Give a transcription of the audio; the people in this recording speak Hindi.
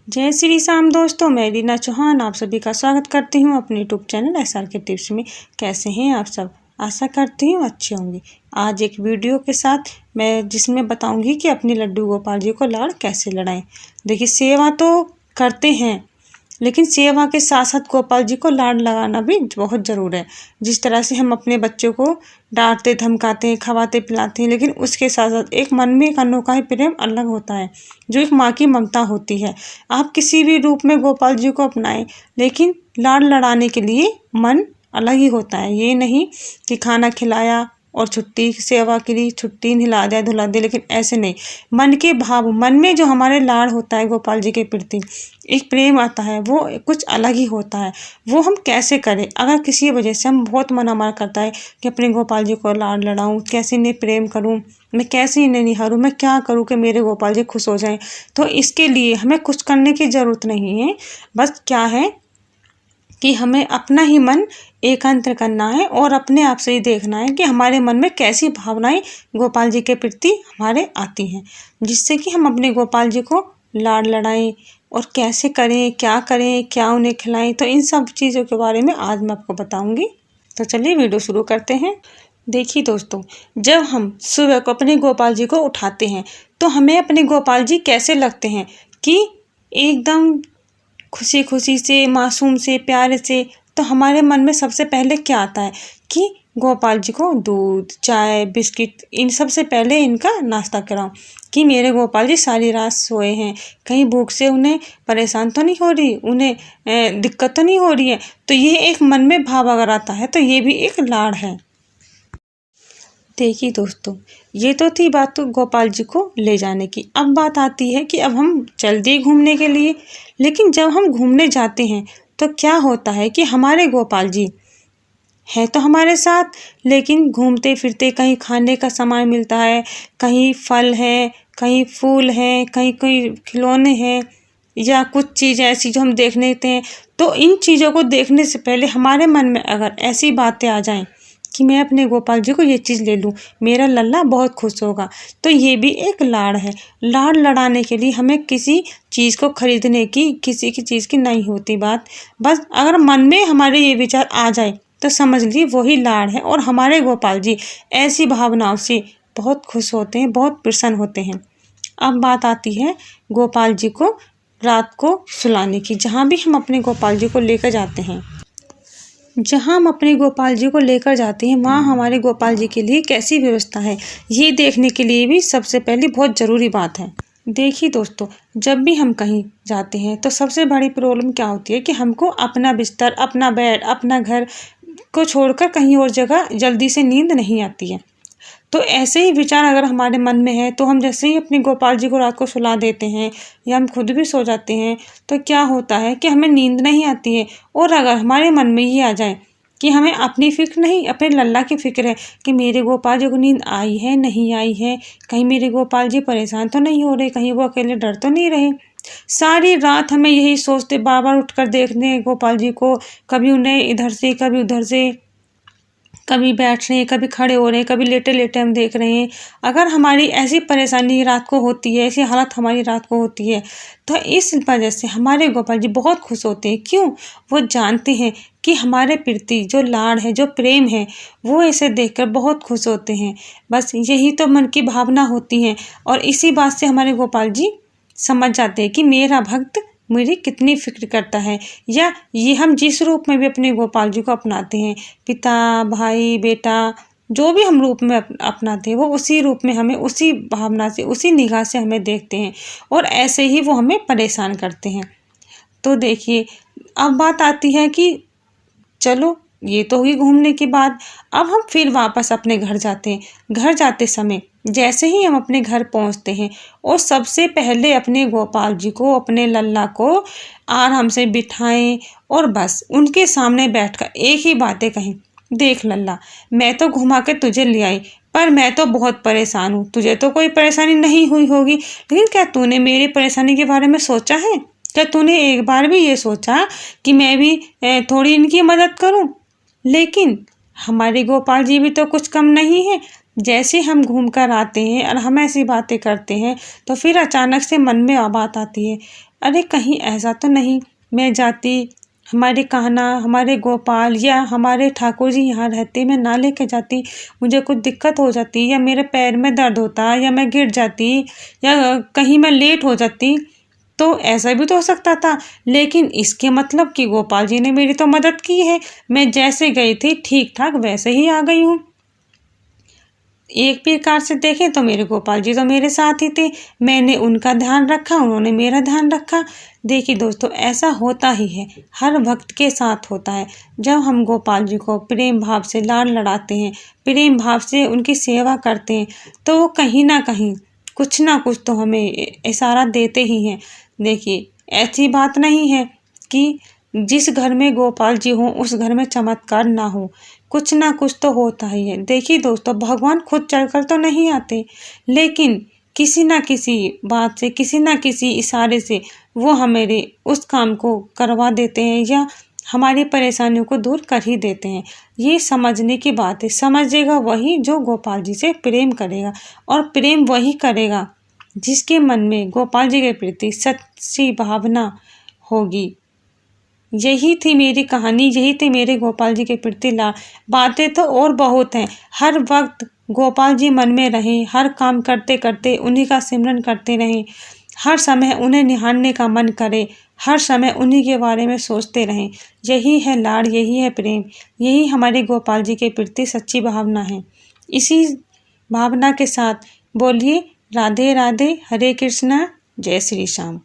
जय श्री राम दोस्तों, मैं रीना चौहान आप सभी का स्वागत करती हूँ अपने यूट्यूब चैनल SR के टिप्स में। कैसे हैं आप सब? आशा करती हूँ अच्छे होंगे। आज एक वीडियो के साथ मैं जिसमें बताऊंगी कि अपने लड्डू गोपाल जी को लाड़ कैसे लड़ाएं। देखिए, सेवा तो करते हैं लेकिन सेवा के साथ साथ गोपाल जी को लाड़ लगाना भी बहुत ज़रूर है। जिस तरह से हम अपने बच्चों को डांटते धमकाते हैं, खवाते पिलाते हैं, लेकिन उसके साथ साथ एक मन में एक अनोखा ही प्रेम अलग होता है जो एक माँ की ममता होती है। आप किसी भी रूप में गोपाल जी को अपनाएं, लेकिन लाड़ लड़ाने के लिए मन अलग ही होता है। ये नहीं कि खाना खिलाया और छुट्टी, सेवा के लिए छुट्टी, हिला दिया धुला दिया, लेकिन ऐसे नहीं। मन के भाव, मन में जो हमारे लाड़ होता है गोपाल जी के प्रति, एक प्रेम आता है, वो कुछ अलग ही होता है। वो हम कैसे करें? अगर किसी वजह से हम बहुत मन हमारा करता है कि अपने गोपाल जी को लाड़ लड़ाऊं, कैसे इन्हें प्रेम करूं, मैं कैसे इन्हें निहारूं, मैं क्या करूं कि मेरे गोपाल जी खुश हो जाएं। तो इसके लिए हमें कुछ करने की ज़रूरत नहीं है। बस क्या है कि हमें अपना ही मन एकांत करना है और अपने आप से ही देखना है कि हमारे मन में कैसी भावनाएं गोपाल जी के प्रति हमारे आती हैं, जिससे कि हम अपने गोपाल जी को लाड़ लड़ाएं। और कैसे करें, क्या उन्हें खिलाएं, तो इन सब चीज़ों के बारे में आज मैं आपको बताऊंगी। तो चलिए वीडियो शुरू करते हैं। देखिए दोस्तों, जब हम सुबह को अपने गोपाल जी को उठाते हैं तो हमें अपने गोपाल जी कैसे लगते हैं कि एकदम खुशी खुशी से, मासूम से, प्यारे से। तो हमारे मन में सबसे पहले क्या आता है कि गोपाल जी को दूध, चाय, बिस्किट, इन सबसे पहले इनका नाश्ता कराऊं कि मेरे गोपाल जी सारी रात सोए हैं, कहीं भूख से उन्हें परेशान तो नहीं हो रही, उन्हें दिक्कत तो नहीं हो रही है। तो ये एक मन में भाव अगर आता है तो ये भी एक लाड़ है। देखिए दोस्तों, ये तो थी बात तो गोपाल जी को ले जाने की। अब बात आती है कि अब हम चल दिए घूमने के लिए, लेकिन जब हम घूमने जाते हैं तो क्या होता है कि हमारे गोपाल जी है तो हमारे साथ, लेकिन घूमते फिरते कहीं खाने का सामान मिलता है, कहीं फल है, कहीं फूल हैं, कहीं कोई खिलौने हैं, या कुछ चीज़ ऐसी जो हम देखने लेते हैं। तो इन चीज़ों को देखने से पहले हमारे मन में अगर ऐसी बातें आ जाएं कि मैं अपने गोपाल जी को ये चीज़ ले लूँ, मेरा लल्ला बहुत खुश होगा, तो ये भी एक लाड़ है। लाड़ लड़ाने के लिए हमें किसी चीज़ को खरीदने की, किसी की चीज़ की नहीं होती बात। बस अगर मन में हमारे ये विचार आ जाए तो समझ लीजिए वही लाड़ है, और हमारे गोपाल जी ऐसी भावनाओं से बहुत खुश होते हैं, बहुत प्रसन्न होते हैं। अब बात आती है गोपाल जी को रात को सुलाने की। जहाँ भी हम अपने गोपाल जी को लेकर जाते हैं, जहाँ हम अपने गोपाल जी को लेकर जाते हैं, वहाँ हमारे गोपाल जी के लिए कैसी व्यवस्था है, ये देखने के लिए भी सबसे पहले बहुत ज़रूरी बात है। देखिए दोस्तों, जब भी हम कहीं जाते हैं तो सबसे बड़ी प्रॉब्लम क्या होती है कि हमको अपना बिस्तर, अपना बेड, अपना घर को छोड़कर कहीं और जगह जल्दी से नींद नहीं आती है। तो ऐसे ही विचार अगर हमारे मन में है तो हम जैसे ही अपने गोपाल जी को रात को सुला देते हैं या हम खुद भी सो जाते हैं, तो क्या होता है कि हमें नींद नहीं आती है। और अगर हमारे मन में ये आ जाए कि हमें अपनी फिक्र नहीं, अपने लल्ला की फिक्र है कि मेरे गोपाल जी को नींद आई है, नहीं आई है, कहीं मेरे गोपाल जी परेशान तो नहीं हो रहे, कहीं वो अकेले डर तो नहीं रहे। सारी रात हमें यही सोचते, बार बार उठकर देखने गोपाल जी को, कभी उन्हें इधर से कभी उधर से, कभी बैठ रहे हैं, कभी खड़े हो रहे हैं, कभी लेटे लेटे हम देख रहे हैं। अगर हमारी ऐसी परेशानी रात को होती है, ऐसी हालत हमारी रात को होती है, तो इस वजह से हमारे गोपाल जी बहुत खुश होते हैं। क्यों? वो जानते हैं कि हमारे प्रति जो लाड़ है, जो प्रेम है, वो ऐसे देखकर बहुत खुश होते हैं। बस यही तो मन की भावना होती है, और इसी बात से हमारे गोपाल जी समझ जाते हैं कि मेरा भक्त मेरी कितनी फिक्र करता है। या ये हम जिस रूप में भी अपने गोपाल जी को अपनाते हैं, पिता, भाई, बेटा, जो भी हम रूप में अपनाते हैं, वो उसी रूप में हमें उसी भावना से, उसी निगाह से हमें देखते हैं, और ऐसे ही वो हमें परेशान करते हैं। तो देखिए, अब बात आती है कि चलो ये तो हुई घूमने की बात। अब हम फिर वापस अपने घर जाते हैं। घर जाते समय जैसे ही हम अपने घर पहुंचते हैं, और सबसे पहले अपने गोपाल जी को, अपने लल्ला को आराम से बिठाएं, और बस उनके सामने बैठकर एक ही बातें कहें, देख लल्ला, मैं तो घुमा के तुझे ले आई, पर मैं तो बहुत परेशान हूँ। तुझे तो कोई परेशानी नहीं हुई होगी, लेकिन क्या तूने मेरी परेशानी के बारे में सोचा है? क्या तूने एक बार भी ये सोचा कि मैं भी थोड़ी इनकी मदद करूं? लेकिन हमारे गोपाल जी भी तो कुछ कम नहीं है। जैसे हम घूम कर आते हैं और हम ऐसी बातें करते हैं, तो फिर अचानक से मन में बात आती है, अरे कहीं ऐसा तो नहीं मैं जाती, हमारे कान्हा, हमारे गोपाल या हमारे ठाकुर जी यहाँ रहते, मैं ना लेके जाती, मुझे कुछ दिक्कत हो जाती या मेरे पैर में दर्द होता या मैं गिर जाती या कहीं मैं लेट हो जाती, तो ऐसा भी तो हो सकता था। लेकिन इसके मतलब कि गोपाल जी ने मेरी तो मदद की है, मैं जैसे गई थी ठीक ठाक वैसे ही आ गई हूँ। एक प्रकार से देखें तो मेरे गोपाल जी तो मेरे साथ ही थे, मैंने उनका ध्यान रखा, उन्होंने मेरा ध्यान रखा। देखिए दोस्तों, ऐसा होता ही है, हर भक्त के साथ होता है। जब हम गोपाल जी को प्रेम भाव से लाड लड़ाते हैं, प्रेम भाव से उनकी सेवा करते हैं, तो वो कहीं ना कहीं कुछ ना कुछ तो हमें इशारा देते ही हैं। देखिए, ऐसी बात नहीं है कि जिस घर में गोपाल जी हों उस घर में चमत्कार ना हो, कुछ ना कुछ तो होता ही है। देखिए दोस्तों, भगवान खुद चढ़कर तो नहीं आते, लेकिन किसी ना किसी बात से, किसी ना किसी इशारे से वो हमारे उस काम को करवा देते हैं या हमारी परेशानियों को दूर कर ही देते हैं। ये समझने की बात है, समझेगा वही जो गोपाल जी से प्रेम करेगा, और प्रेम वही करेगा जिसके मन में गोपाल जी के प्रति सच्ची भावना होगी। यही थी मेरी कहानी, यही थी मेरे गोपाल जी के प्रति ला बातें तो और बहुत हैं। हर वक्त गोपाल जी मन में रहें, हर काम करते करते उन्हीं का सिमरन करते रहें, हर समय उन्हें निहारने का मन करे, हर समय उन्हीं के बारे में सोचते रहें। यही है लाड़, यही है प्रेम, यही हमारे गोपाल जी के प्रति सच्ची भावना है। इसी भावना के साथ बोलिए राधे राधे, हरे कृष्णा, जय श्री श्याम।